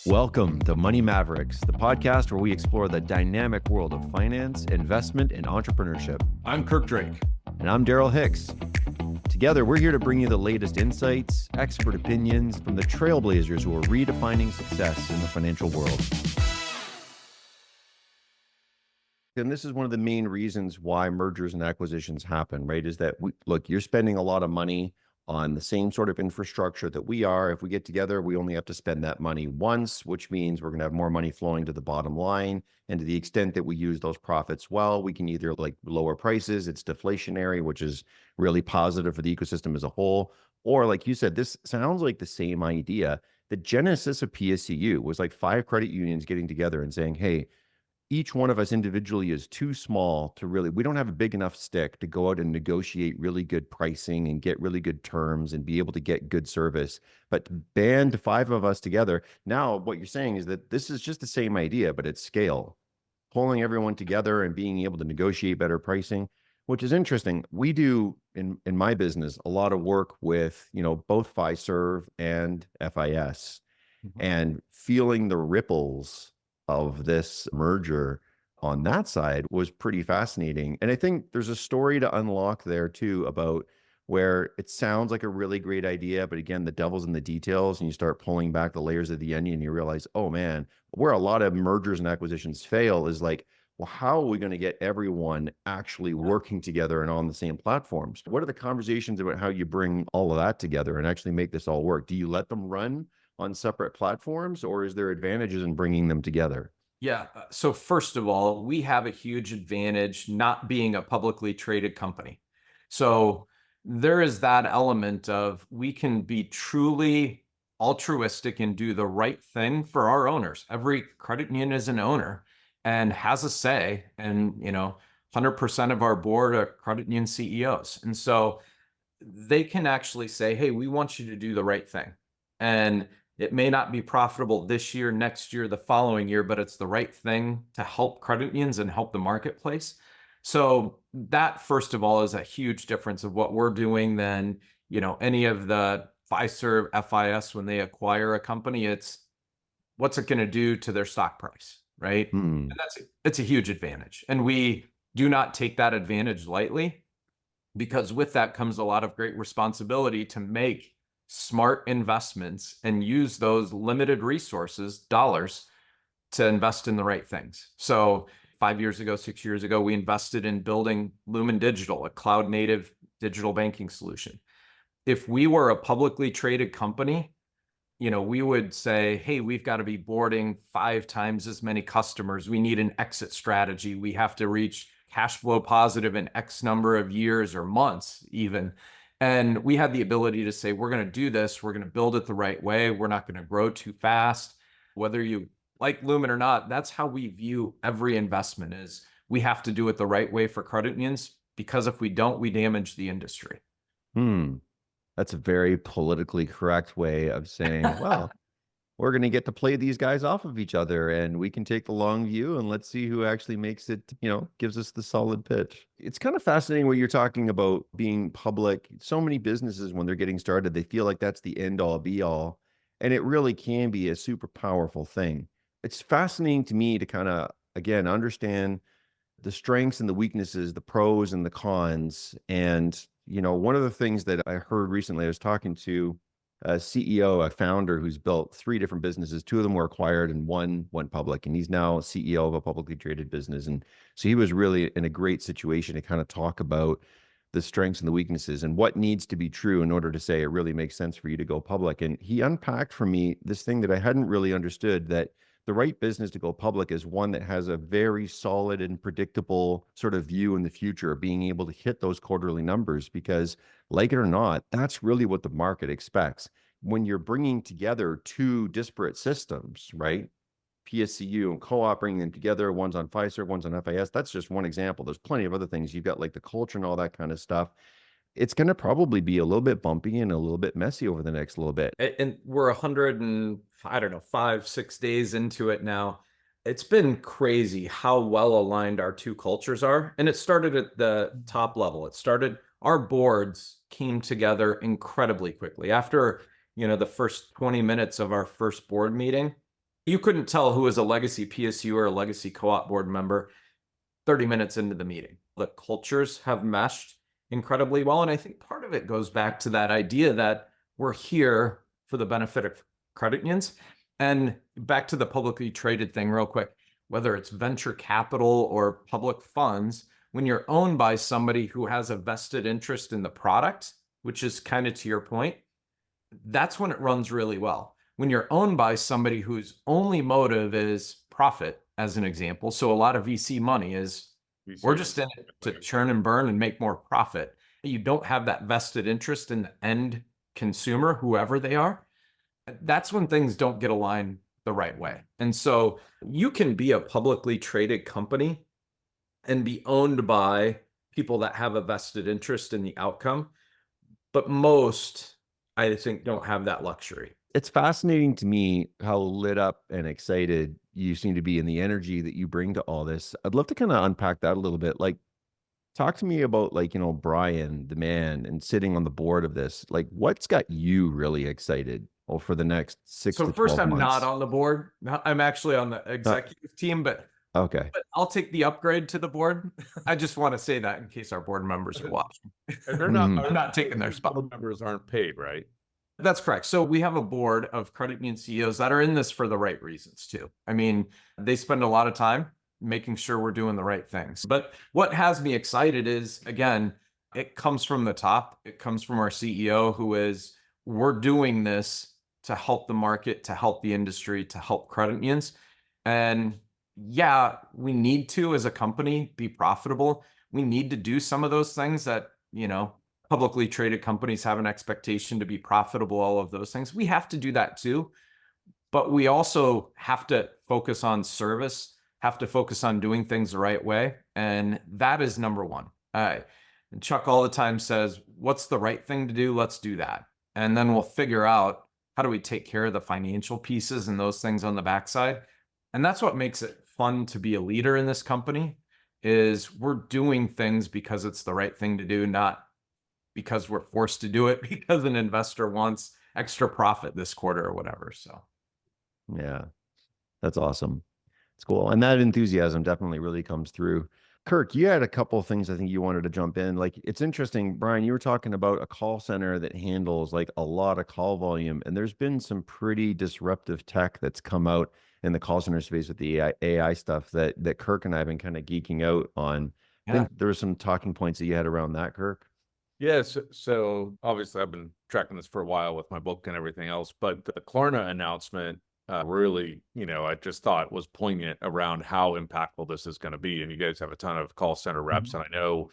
Welcome to Money Mavericks, the podcast where we explore the dynamic world of finance, investment, and entrepreneurship. I'm Kirk Drake. And I'm Darryl Hicks. Together, we're here to bring you the latest insights, expert opinions from the trailblazers who are redefining success in the financial world. And this is one of the main reasons why mergers and acquisitions happen, right? Is that, look, you're spending a lot of money on the same sort of infrastructure that we are. If we get together, we only have to spend that money once, which means we're going to have more money flowing to the bottom line. And to the extent that we use those profits well, we can either lower prices, it's deflationary, which is really positive for the ecosystem as a whole. Or like you said, this sounds like the same idea. The genesis of PSCU was like 5 credit unions getting together and saying, hey, each one of us individually is too small to really, we don't have a big enough stick to go out and negotiate really good pricing and get really good terms and be able to get good service. But to band 5 of us together, now what you're saying is that this is just the same idea, but at scale, pulling everyone together and being able to negotiate better pricing, which is interesting. We do in my business a lot of work with, both Fiserv and FIS, and feeling the ripples of this merger on that side was pretty fascinating. And I think there's a story to unlock there too about where it sounds like a really great idea, but again, the devil's in the details, and you start pulling back the layers of the onion and you realize, oh man, where a lot of mergers and acquisitions fail is like, well, how are we going to get everyone actually working together and on the same platforms? What are the conversations about how you bring all of that together and actually make this all work? Do you let them run on separate platforms, or is there advantages in bringing them together? Yeah. So first of all, we have a huge advantage not being a publicly traded company. So there is that element of we can be truly altruistic and do the right thing for our owners. Every credit union is an owner and has a say, and 100% of our board are credit union CEOs. And so they can actually say, hey, we want you to do the right thing. And it may not be profitable this year, next year, the following year, but it's the right thing to help credit unions and help the marketplace. So that, first of all, is a huge difference of what we're doing than, any of the Fiserv, FIS, when they acquire a company. It's what's it going to do to their stock price, right? And it's a huge advantage. And we do not take that advantage lightly, because with that comes a lot of great responsibility to make smart investments and use those limited resources, dollars, to invest in the right things. So 5 years ago, 6 years ago, we invested in building Lumen Digital, a cloud native digital banking solution. If we were a publicly traded company, we would say, hey, we've got to be boarding 5 times as many customers. We need an exit strategy. We have to reach cash flow positive in X number of years or months even. And we had the ability to say, we're going to do this. We're going to build it the right way. We're not going to grow too fast. Whether you like Lumen or not, that's how we view every investment, is we have to do it the right way for credit unions, because if we don't, we damage the industry. That's a very politically correct way of saying, well, we're going to get to play these guys off of each other, and we can take the long view, and let's see who actually makes it, gives us the solid pitch. It's kind of fascinating what you're talking about being public. So many businesses, when they're getting started, they feel like that's the end all be all. And it really can be a super powerful thing. It's fascinating to me to kind of, again, understand the strengths and the weaknesses, the pros and the cons. And, one of the things that I heard recently, I was talking to a CEO, a founder who's built 3 different businesses. 2 of them were acquired and 1 went public, and he's now CEO of a publicly traded business. And so he was really in a great situation to kind of talk about the strengths and the weaknesses and what needs to be true in order to say it really makes sense for you to go public. And he unpacked for me this thing that I hadn't really understood, that the right business to go public is one that has a very solid and predictable sort of view in the future, being able to hit those quarterly numbers, because like it or not, that's really what the market expects. When you're bringing together 2 disparate systems, right? PSCU and Co-op, bringing them together, one's on Fiserv, one's on FIS. That's just one example. There's plenty of other things. You've got like the culture and all that kind of stuff. It's going to probably be a little bit bumpy and a little bit messy over the next little bit. And we're 5-6 days into it now. It's been crazy how well aligned our 2 cultures are. And it started at the top level. Our boards came together incredibly quickly. After, the first 20 minutes of our first board meeting, You couldn't tell who was a legacy PSU or a legacy co-op board member 30 minutes into the meeting. The cultures have meshed incredibly well. And I think part of it goes back to that idea that we're here for the benefit of credit unions. And back to the publicly traded thing real quick, whether it's venture capital or public funds, when you're owned by somebody who has a vested interest in the product, which is kind of to your point, that's when it runs really well. When you're owned by somebody whose only motive is profit, as an example. So a lot of VC money is, we're just in it to churn and burn and make more profit. You don't have that vested interest in the end consumer, whoever they are. That's when things don't get aligned the right way. And so you can be a publicly traded company and be owned by people that have a vested interest in the outcome. But most, I think, don't have that luxury. It's fascinating to me how lit up and excited you seem to be and the energy that you bring to all this. I'd love to kind of unpack that a little bit. Like, talk to me about, like, Brian, the man, and sitting on the board of this. Like, what's got you really excited for the next 6 to 12 first, I'm months? not on the board. I'm actually on the executive team, but Okay. I'll take the upgrade to the board. I just want to say that in case our board members are watching. They're not, Mhm. I'm not taking their spot. board members aren't paid, right? That's correct. So we have a board of credit union CEOs that are in this for the right reasons too. I mean, they spend a lot of time making sure we're doing the right things. But what has me excited is, again, it comes from the top. It comes from our CEO, who is, we're doing this to help the market, to help the industry, to help credit unions. And yeah, we need to, as a company, be profitable. We need to do some of those things that, publicly traded companies have an expectation to be profitable, all of those things. We have to do that too. But we also have to focus on service, have to focus on doing things the right way. And that is number one. And Chuck all the time says, what's the right thing to do? Let's do that. And then we'll figure out, how do we take care of the financial pieces and those things on the backside? And that's what makes it fun to be a leader in this company, is we're doing things because it's the right thing to do, not because we're forced to do it because an investor wants extra profit this quarter or whatever. So Yeah, that's awesome. It's cool. And that enthusiasm definitely really comes through. Kirk, you had a couple of things I think you wanted to jump in. Like, it's interesting, Brian, you were talking about a call center that handles like a lot of call volume. And there's been some pretty disruptive tech that's come out in the call center space with the AI stuff that Kirk and I have been kind of geeking out on. I think there were some talking points that you had around that, Kirk. Yes. So obviously I've been tracking this for a while with my book and everything else, but the Klarna announcement really, I just thought was poignant around how impactful this is going to be. And you guys have a ton of call center reps, and I know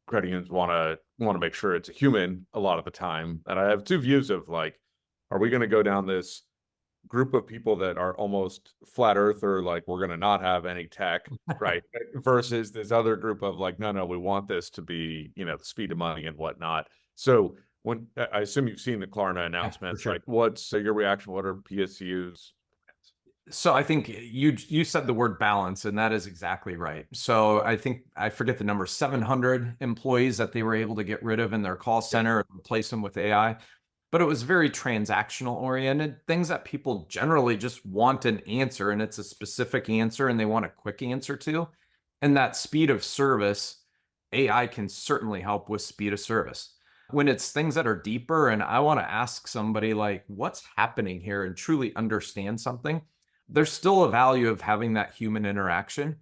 credit unions want to make sure it's a human a lot of the time. And I have two views of, like, are we going to go down this group of people that are almost flat earther, like, we're going to not have any tech, right? Versus this other group of, like, no, we want this to be, the speed of money and whatnot. So when I assume you've seen the Klarna announcements, sure. like, what's your reaction? What are PSCU's? So I think you said the word balance, and that is exactly right. So I think, I forget the number, 700 employees that they were able to get rid of in their call center and replace them with AI. But it was very transactional oriented, things that people generally just want an answer, and it's a specific answer and they want a quick answer to. And that speed of service, AI can certainly help with speed of service. When it's things that are deeper and I want to ask somebody, like, what's happening here, and truly understand something, there's still a value of having that human interaction.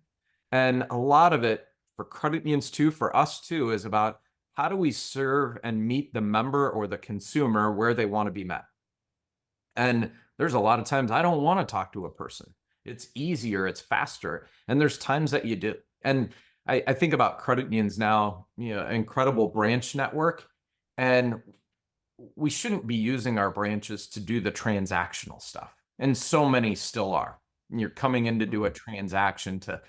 And a lot of it for credit unions too, for us too, is about, how do we serve and meet the member or the consumer where they want to be met? And there's a lot of times I don't want to talk to a person. It's easier, it's faster. And there's times that you do. And I think about credit unions now, incredible branch network. And we shouldn't be using our branches to do the transactional stuff. And so many still are. You're coming in to do a transaction, to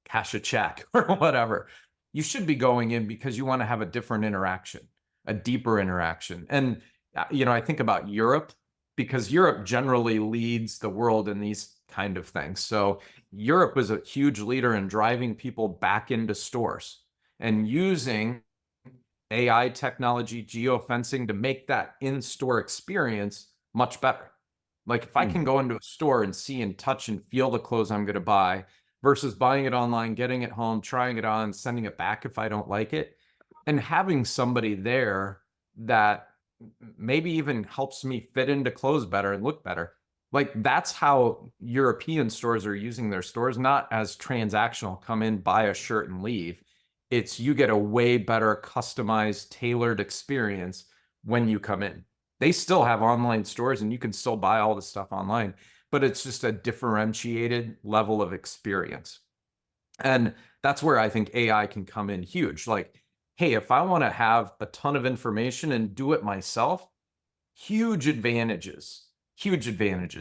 cash a check or whatever. You should be going in because you want to have a different interaction, a deeper interaction. And, I think about Europe, because Europe generally leads the world in these kind of things. So Europe was a huge leader in driving people back into stores and using AI technology, geofencing, to make that in-store experience much better. Like if I can go into a store and see and touch and feel the clothes I'm going to buy versus buying it online, getting it home, trying it on, sending it back if I don't like it, and having somebody there that maybe even helps me fit into clothes better and look better. Like that's how European stores are using their stores, not as transactional, come in, buy a shirt and leave. It's you get a way better customized, tailored experience when you come in. They still have online stores and you can still buy all the stuff online, but it's just a differentiated level of experience. And that's where I think AI can come in huge. Like, hey, if I want to have a ton of information and do it myself, huge advantages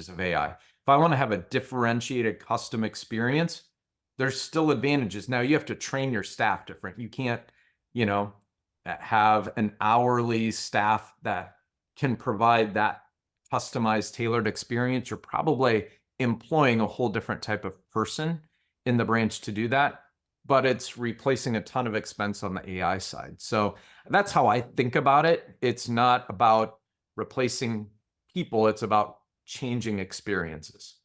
of AI. If I want to have a differentiated custom experience, there's still advantages. Now you have to train your staff different. You can't, you know, have an hourly staff that can provide that customized, tailored experience. You're probably employing a whole different type of person in the branch to do that, but it's replacing a ton of expense on the AI side. So that's how I think about it. It's not about replacing people, it's about changing experiences.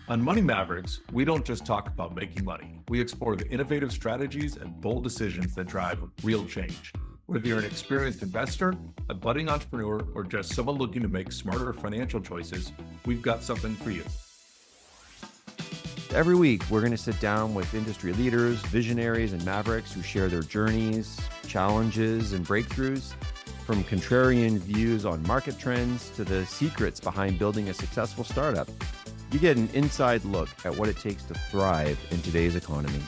On Money Mavericks, we don't just talk about making money. We explore the innovative strategies and bold decisions that drive real change. Whether you're an experienced investor, a budding entrepreneur, or just someone looking to make smarter financial choices, we've got something for you. Every week, we're going to sit down with industry leaders, visionaries, and mavericks who share their journeys, challenges, and breakthroughs, from contrarian views on market trends to the secrets behind building a successful startup. You get an inside look at what it takes to thrive in today's economy.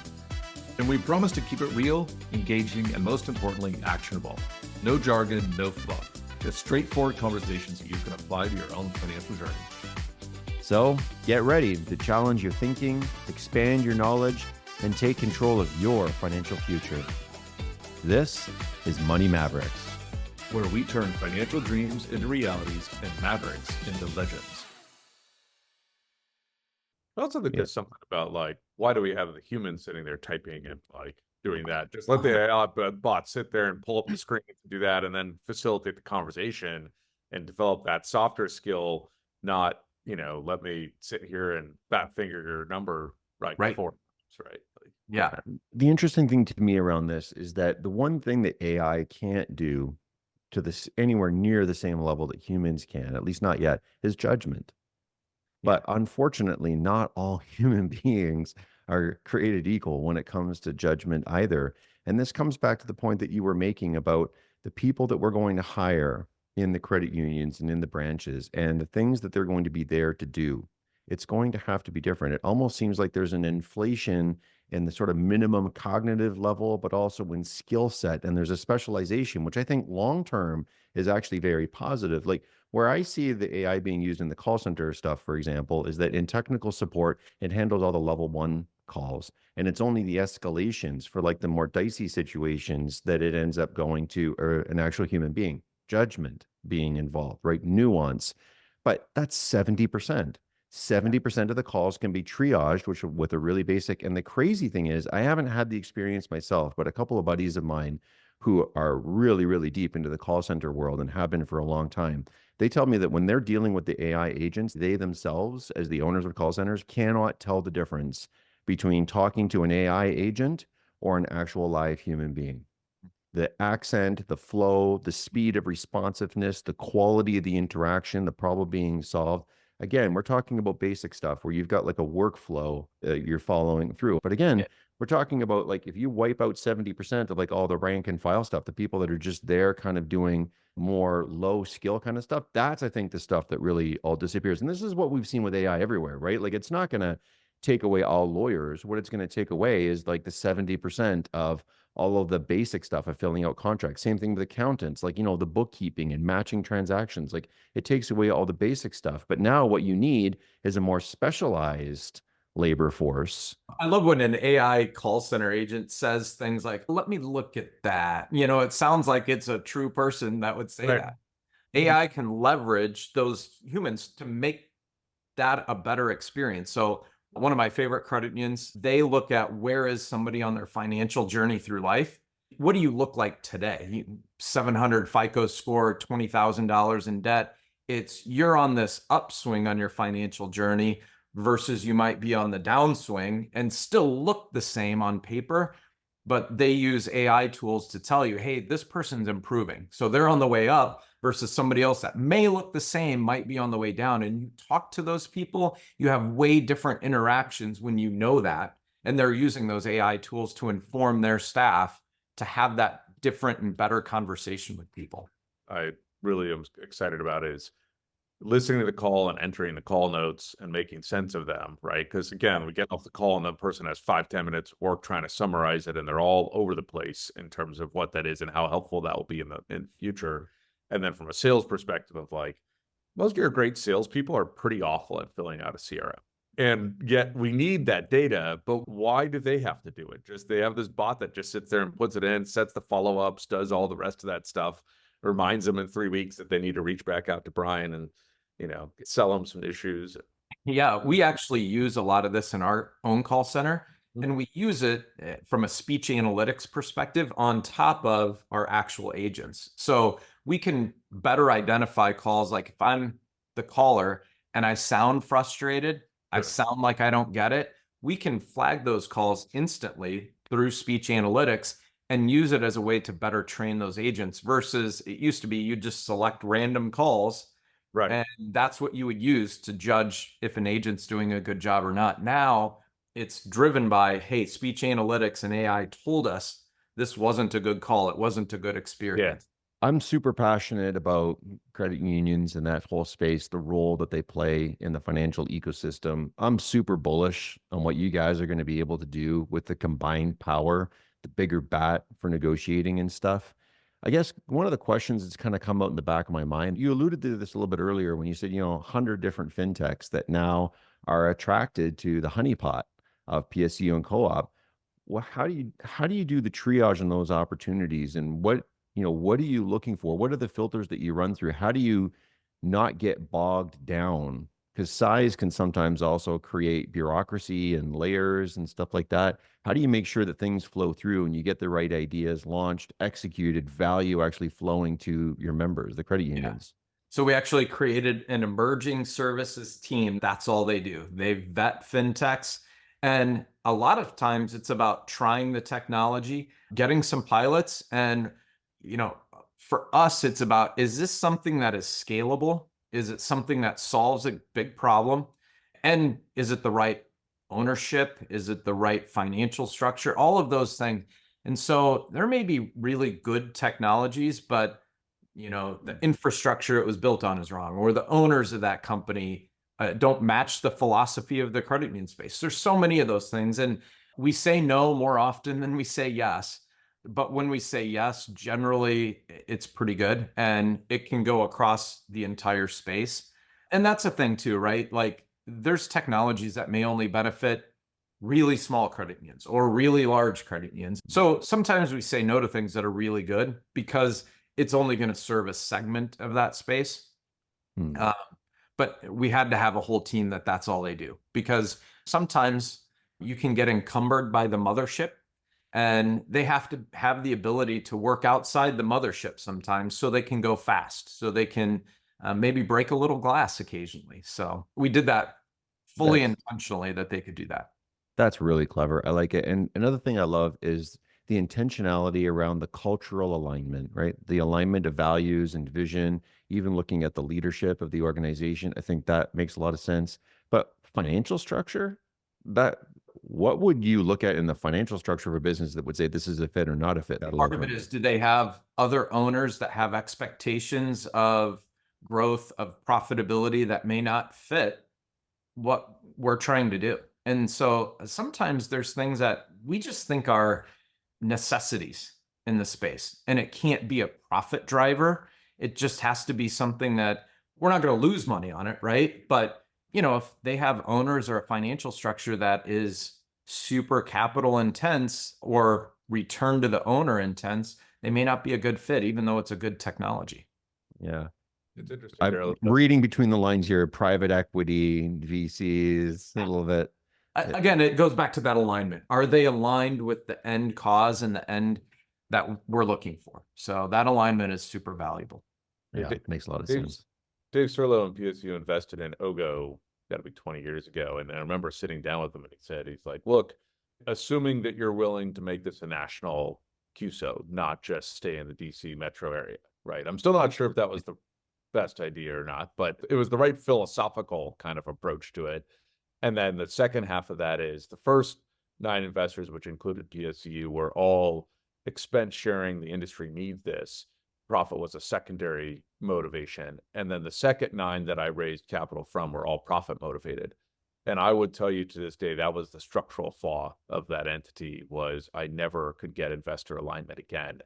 And we promise to keep it real, engaging, and most importantly, actionable. No jargon, no fluff. Just straightforward conversations that you can apply to your own financial journey. So get ready to challenge your thinking, expand your knowledge, and take control of your financial future. This is Money Mavericks, where we turn financial dreams into realities and mavericks into legends. I also think there's something about like, why do we have the human sitting there typing and like doing that? Just let the AI bot sit there and pull up the screen to do that and then facilitate the conversation and develop that softer skill, not, you know, let me sit here and fat finger your number right. Before. Right. Like, yeah. The interesting thing to me around this is that the one thing that AI can't do to this anywhere near the same level that humans can, at least not yet, is judgment. But unfortunately, not all human beings are created equal when it comes to judgment either. And this comes back to the point that you were making about the people that we're going to hire in the credit unions and in the branches and the things that they're going to be there to do. It's going to have to be different. It almost seems like there's an inflation in the sort of minimum cognitive level, but also in skill set. And there's a specialization, which I think long-term is actually very positive. Like where I see the AI being used in the call center stuff, for example, is that in technical support, it handles all the level 1 calls. And it's only the escalations for like the more dicey situations that it ends up going to an actual human being, judgment being involved, right? Nuance. But that's 70%. 70% of the calls can be triaged, which with a really basic. And the crazy thing is, I haven't had the experience myself, but a couple of buddies of mine who are really, really deep into the call center world and have been for a long time, they tell me that when they're dealing with the AI agents, they themselves, as the owners of call centers, cannot tell the difference between talking to an AI agent or an actual live human being. The accent, the flow, the speed of responsiveness, the quality of the interaction, the problem being solved. Again, we're talking about basic stuff where you've got like a workflow you're following through. But again, we're talking about like if you wipe out 70% of like all the rank and file stuff, the people that are just there kind of doing more low skill kind of stuff, that's I think the stuff that really all disappears. And this is what we've seen with AI everywhere, right? Like it's not going to take away all lawyers. What it's going to take away is like the 70% of all of the basic stuff of filling out contracts. Same thing with accountants, like, you know, the bookkeeping and matching transactions. Like it takes away all the basic stuff. But now what you need is a more specialized labor force. I love when an AI call center agent says things like, let me look at that. You know, it sounds like it's a true person that would say that. AI can leverage those humans to make that a better experience. So one of my favorite credit unions, they look at where is somebody on their financial journey through life. What do you look like today? 700 FICO score, $20,000 in debt. It's you're on this upswing on your financial journey versus you might be on the downswing and still look the same on paper, but they use AI tools to tell you, hey, this person's improving. So they're on the way up versus somebody else that may look the same, might be on the way down. And you talk to those people, you have way different interactions when you know that. And they're using those AI tools to inform their staff to have that different and better conversation with people. I really am excited about is listening to the call and entering the call notes and making sense of them, right? Because again, we get off the call and the person has 5-10 minutes of work trying to summarize it, and they're all over the place in terms of what that is and how helpful that will be in the future. And then from a sales perspective of like, most of your great salespeople are pretty awful at filling out a CRM. And yet we need that data, but why do they have to do it? Just they have this bot that just sits there and puts it in, sets the follow-ups, does all the rest of that stuff, reminds them in 3 weeks that they need to reach back out to Brian and, sell them some issues. Yeah, we actually use a lot of this in our own call center, and we use it from a speech analytics perspective on top of our actual agents. So we can better identify calls. Like if I'm the caller and I sound frustrated, I sound like I don't get it, we can flag those calls instantly through speech analytics and use it as a way to better train those agents versus it used to be you just select random calls. Right. And that's what you would use to judge if an agent's doing a good job or not. Now it's driven by, hey, speech analytics and AI told us this wasn't a good call. It wasn't a good experience. I'm super passionate about credit unions and that whole space, the role that they play in the financial ecosystem. I'm super bullish on what you guys are going to be able to do with the combined power, the bigger bat for negotiating and stuff. I guess one of the questions that's kind of come out in the back of my mind, you alluded to this a little bit earlier when you said, 100 different fintechs that now are attracted to the honeypot of PSCU and Co-op. Well, how do you do the triage on those opportunities, and what are you looking for? What are the filters that you run through? How do you not get bogged down? Because size can sometimes also create bureaucracy and layers and stuff like that. How do you make sure that things flow through and you get the right ideas launched, executed, value actually flowing to your members, the credit unions? So we actually created an emerging services team. That's all they do. They vet fintechs. And a lot of times it's about trying the technology, getting some pilots. And, for us, it's about, is this something that is scalable? Is it something that solves a big problem? And is it the right ownership? Is it the right financial structure? All of those things. And so there may be really good technologies, but the infrastructure it was built on is wrong, or the owners of that company don't match the philosophy of the credit union space. There's so many of those things. And we say no more often than we say yes. But when we say yes, generally it's pretty good and it can go across the entire space. And that's a thing too, right? Like there's technologies that may only benefit really small credit unions or really large credit unions. So sometimes we say no to things that are really good because it's only going to serve a segment of that space. But we had to have a whole team that's all they do, because sometimes you can get encumbered by the mothership. And they have to have the ability to work outside the mothership sometimes so they can go fast, so they can maybe break a little glass occasionally. So we did that fully intentionally that they could do that. That's really clever. I like it. And another thing I love is the intentionality around the cultural alignment, right? The alignment of values and vision, even looking at the leadership of the organization. I think that makes a lot of sense. But financial structure, what would you look at in the financial structure of a business that would say this is a fit or not a fit? Part of it is, do they have other owners that have expectations of growth, of profitability that may not fit what we're trying to do? And so sometimes there's things that we just think are necessities in the space, and it can't be a profit driver. It just has to be something that we're not going to lose money on it, right? But if they have owners or a financial structure that is super capital intense or return to the owner intense, they may not be a good fit, even though it's a good technology. Yeah. It's interesting. I'm reading between the lines here, private equity, VCs, a little bit. Again, it goes back to that alignment. Are they aligned with the end cause and the end that we're looking for? So that alignment is super valuable. Yeah, it makes a lot of sense. Dave Serlo and PSCU invested in Ogo, got to be 20 years ago. And I remember sitting down with him and he's like, look, assuming that you're willing to make this a national QSO, not just stay in the DC metro area, right? I'm still not sure if that was the best idea or not, but it was the right philosophical kind of approach to it. And then the second half of that is the first 9 investors, which included PSCU, were all expense sharing. The industry needs this. Profit was a secondary motivation. And then the second 9 that I raised capital from were all profit motivated. And I would tell you to this day, that was the structural flaw of that entity, was I never could get investor alignment again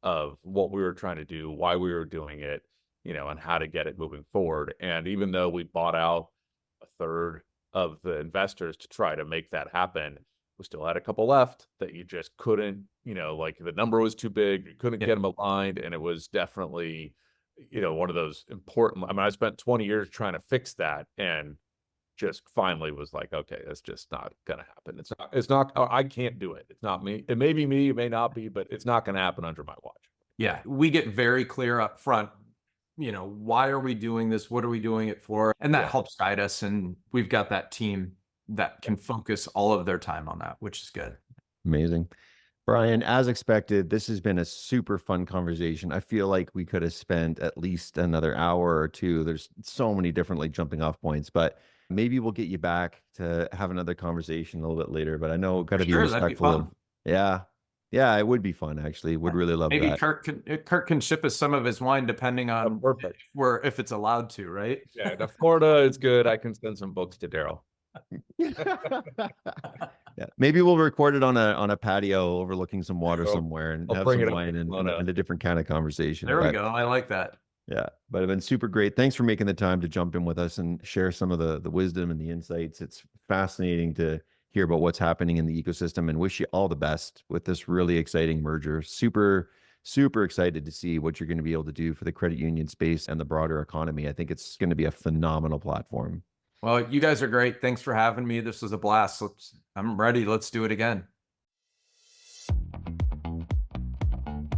of what we were trying to do, why we were doing it, and how to get it moving forward. And even though we bought out a third of the investors to try to make that happen, we still had a couple left that you just couldn't, like the number was too big, you couldn't get them aligned. And it was definitely, one of those important, I spent 20 years trying to fix that, and just finally was like, okay, that's just not going to happen. It's not, I can't do it. It's not me. It may be me, it may not be, but it's not going to happen under my watch. Yeah. We get very clear up front, why are we doing this? What are we doing it for? And that helps guide us. And we've got that team that can focus all of their time on that, which is good. Amazing. Brian, as expected, this has been a super fun conversation. I feel like we could have spent at least another hour or two. There's so many different jumping off points, but maybe we'll get you back to have another conversation a little bit later. But I know got to be respectful of. Yeah, it would be fun, actually. Would really love maybe that. Kirk can ship us some of his wine depending on if it's allowed to, right? Yeah, the Florida is good. I can send some books to Darryl. Yeah, maybe we'll record it on a patio overlooking some water somewhere, and I'll have bring some it wine and a different kind of conversation. There we go. I like that. Yeah, but it's been super great. Thanks for making the time to jump in with us and share some of the wisdom and the insights. It's fascinating to hear about what's happening in the ecosystem, and wish you all the best with this really exciting merger. Super, super excited to see what you're going to be able to do for the credit union space and the broader economy. I think it's going to be a phenomenal platform. Well, you guys are great. Thanks for having me. This was a blast. I'm ready. Let's do it again.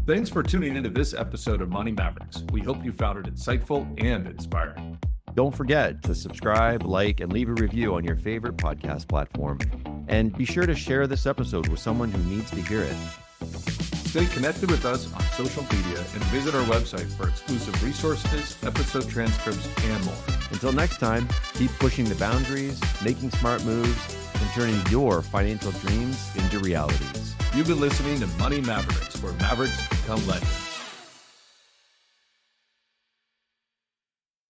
Thanks for tuning into this episode of Money Mavericks. We hope you found it insightful and inspiring. Don't forget to subscribe, like, and leave a review on your favorite podcast platform. And be sure to share this episode with someone who needs to hear it. Stay connected with us on social media and visit our website for exclusive resources, episode transcripts, and more. Until next time, keep pushing the boundaries, making smart moves, and turning your financial dreams into realities. You've been listening to Money Mavericks, where Mavericks become legends.